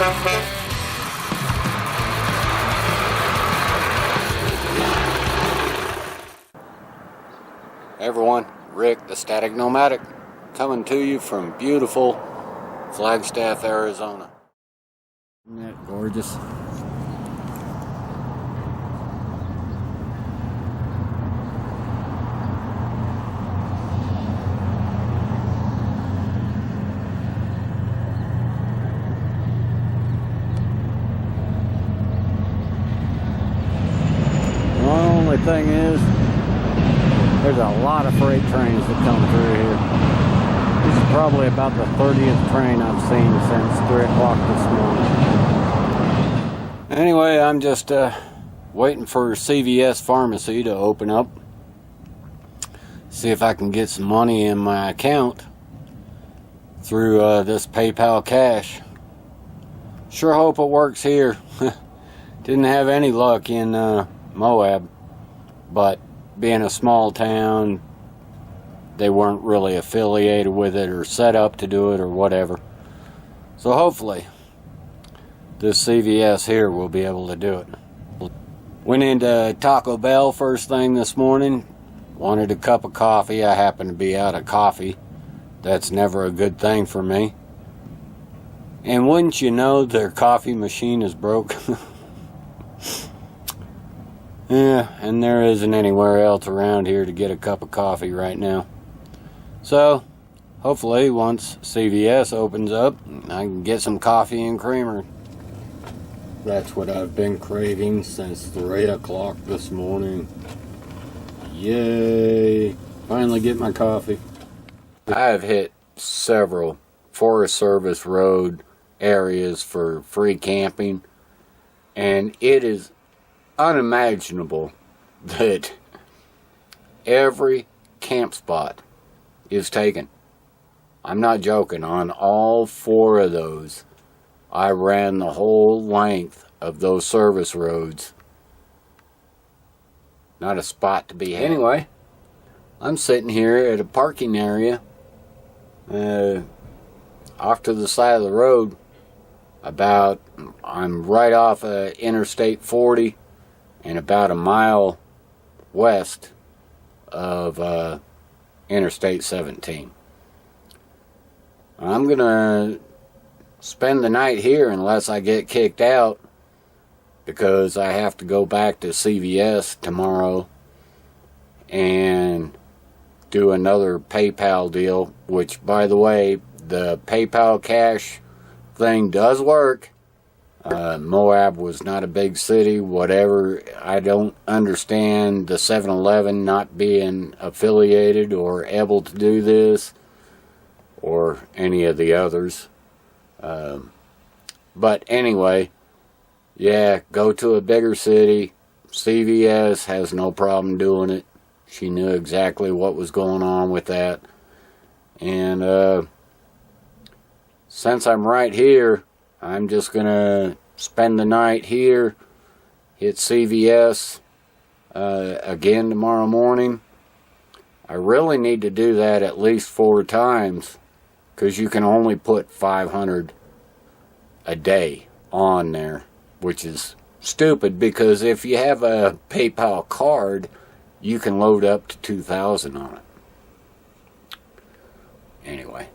Hey everyone, Rick the Static Nomadic, coming to you from beautiful Flagstaff, Arizona. Isn't that gorgeous? The only thing is, there's a lot of freight trains that come through here. This is probably about the 30th train I've seen since 3 o'clock this morning. Anyway, I'm just waiting for CVS Pharmacy to open up. See if I can get some money in my account through this PayPal Cash. Sure hope it works here. Didn't have any luck in Moab, but being a small town, they weren't really affiliated with it or set up to do it or whatever. So hopefully this CVS here will be able to do it. Went into Taco Bell first thing this morning. Wanted a cup of coffee. I happen to be out of coffee. That's never a good thing for me. And wouldn't you know, their coffee machine is broke. Yeah, and there isn't anywhere else around here to get a cup of coffee right now. So, hopefully once CVS opens up, I can get some coffee and creamer. That's what I've been craving since 3 o'clock this morning. Yay! Finally get my coffee. I've hit several Forest Service Road areas for free camping, and it is unimaginable that every camp spot is taken. I'm not joking. On all 4 of those, I ran the whole length of those service roads. Not a spot to be had. Anyway, I'm sitting here at a parking area off to the side of the road. I'm right off Interstate 40 and about a mile west of Interstate 17. I'm gonna spend the night here unless I get kicked out, because I have to go back to CVS tomorrow and do another PayPal deal, which, by the way, the PayPal Cash thing does work. Moab was not a big city, whatever. I don't understand the 7-Eleven not being affiliated or able to do this, or any of the others. But anyway, yeah, go to a bigger city. CVS has no problem doing it. She knew exactly what was going on with that. And since I'm right here, I'm just going to spend the night here, hit CVS again tomorrow morning. I really need to do that at least 4 times, because you can only put 500 a day on there, which is stupid, because if you have a PayPal card, you can load up to 2,000 on it. Anyway.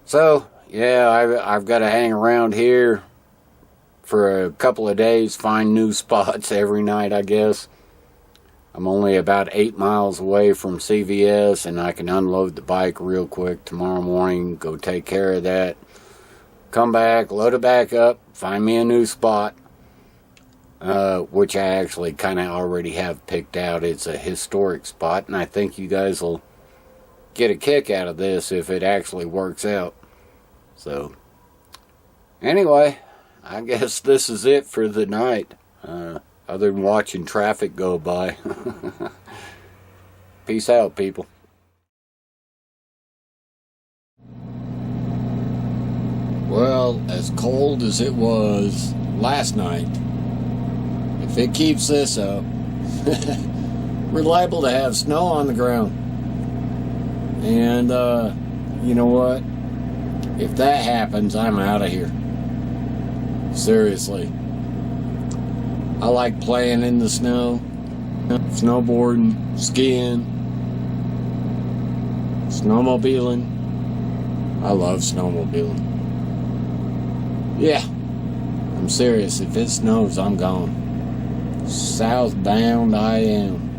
So, yeah, I've got to hang around here for a couple of days, find new spots every night, I guess. I'm only about 8 miles away from CVS, and I can unload the bike real quick tomorrow morning, go take care of that, come back, load it back up, find me a new spot, which I actually kind of already have picked out. It's a historic spot, and I think you guys will get a kick out of this if it actually works out. So, anyway, I guess this is it for the night, other than watching traffic go by. Peace out, people. Well, as cold as it was last night, if it keeps this up, we're liable to have snow on the ground. And, you know what? If that happens, I'm out of here. Seriously. I like playing in the snow, snowboarding, skiing, snowmobiling. I love snowmobiling. Yeah, I'm serious. If it snows, I'm gone. Southbound I am.